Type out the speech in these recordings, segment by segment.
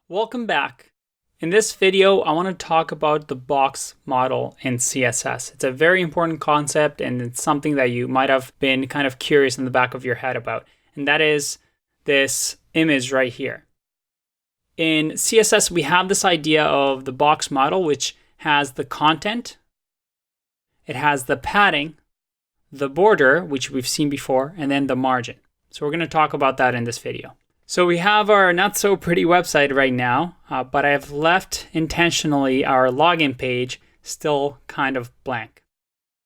Welcome back. In this video, I want to talk about the box model in CSS. It's a very important concept and it's something that you might have been kind of curious in the back of your head about. And that is this image right here. In CSS, we have this idea of the box model, which has the content, it has the padding, the border, which we've seen before, and then the margin. So we're going to talk about that in this video. So we have our not so pretty website right now, but I've left intentionally our login page still kind of blank.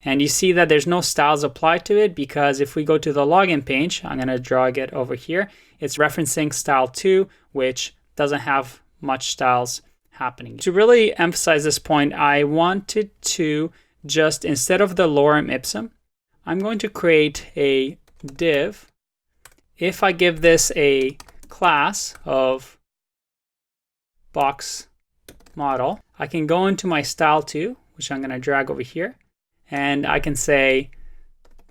And you see that there's no styles applied to it because if we go to the login page, I'm going to drag it over here. It's referencing style 2, which doesn't have much styles happening. To really emphasize this point, I wanted to just, instead of the lorem ipsum, I'm going to create a div. If I give this a class of box model, I can go into my style 2, which I'm going to drag over here, and I can say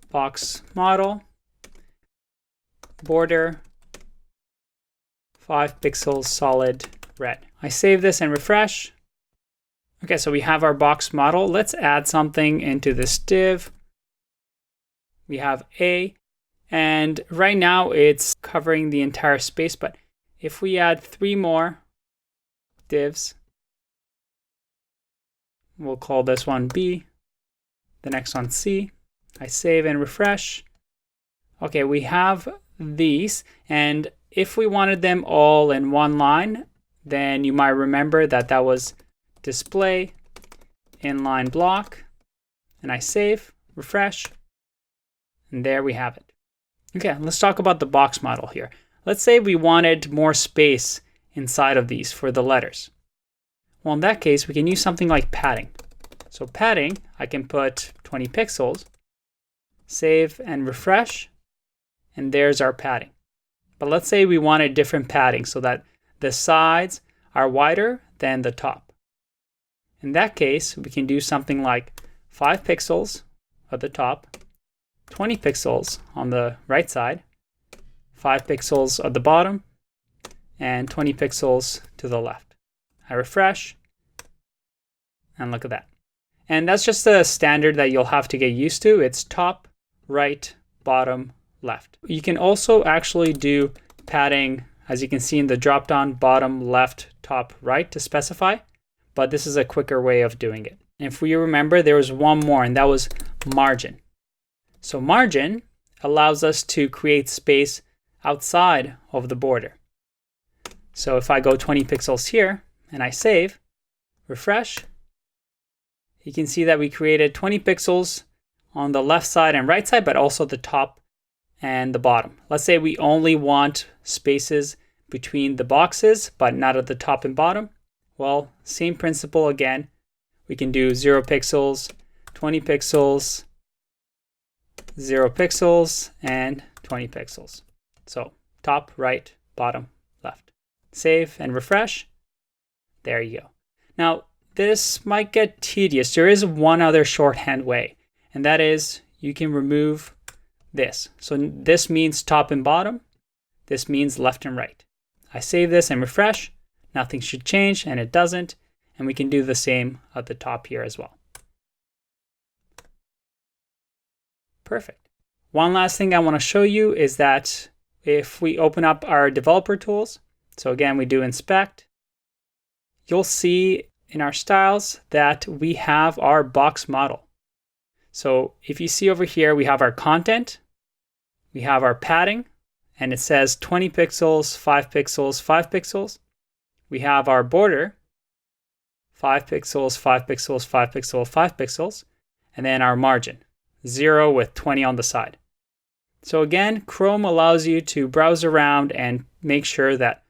box model border 5 pixels solid red. I save this and refresh. Okay, so we have our box model. Let's add something into this div. We have A. And right now it's covering the entire space, but if we add 3 more divs, we'll call this one B, the next one C. I save and refresh. Okay, we have these, and if we wanted them all in one line, then you might remember that that was display inline block, and I save, refresh, and there we have it. Okay, let's talk about the box model here. Let's say we wanted more space inside of these for the letters. Well, in that case, we can use something like padding. So padding, I can put 20 pixels, save and refresh, and there's our padding. But let's say we wanted different padding so that the sides are wider than the top. In that case, we can do something like 5 pixels at the top, 20 pixels on the right side, 5 pixels at the bottom, and 20 pixels to the left. I refresh, and look at that. And that's just a standard that you'll have to get used to. It's top, right, bottom, left. You can also actually do padding, as you can see in the drop-down, bottom, left, top, right to specify, but this is a quicker way of doing it. And if we remember, there was one more, and that was margin. So margin allows us to create space outside of the border. So if I go 20 pixels here and I save, refresh, you can see that we created 20 pixels on the left side and right side, but also the top and the bottom. Let's say we only want spaces between the boxes, but not at the top and bottom. Well, same principle again. We can do 0 pixels, 20 pixels, 0 pixels, and 20 pixels. So top, right, bottom, left. Save and refresh. There you go. Now, this might get tedious. There is one other shorthand way, and that is you can remove this. So this means top and bottom. This means left and right. I save this and refresh. Nothing should change, and it doesn't. And we can do the same at the top here as well. Perfect. One last thing I want to show you is that if we open up our developer tools, so again, we do inspect, you'll see in our styles that we have our box model. So if you see over here, we have our content, we have our padding, and it says 20 pixels, 5 pixels, 5 pixels. We have our border, 5 pixels, 5 pixels, 5 pixels, 5 pixels, and then our margin. 0 with 20 on the side. So again, Chrome allows you to browse around and make sure that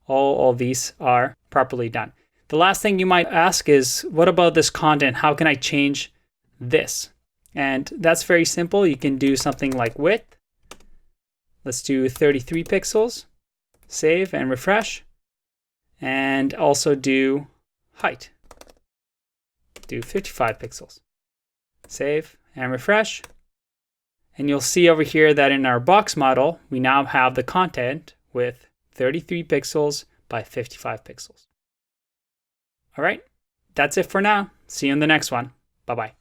all these are properly done. The last thing you might ask is, what about this content? How can I change this? And that's very simple. You can do something like width. Let's do 33 pixels. Save and refresh. And also do height. Do 55 pixels. Save and refresh. And you'll see over here that in our box model, we now have the content with 33 pixels by 55 pixels. All right, that's it for now. See you in the next one. Bye-bye.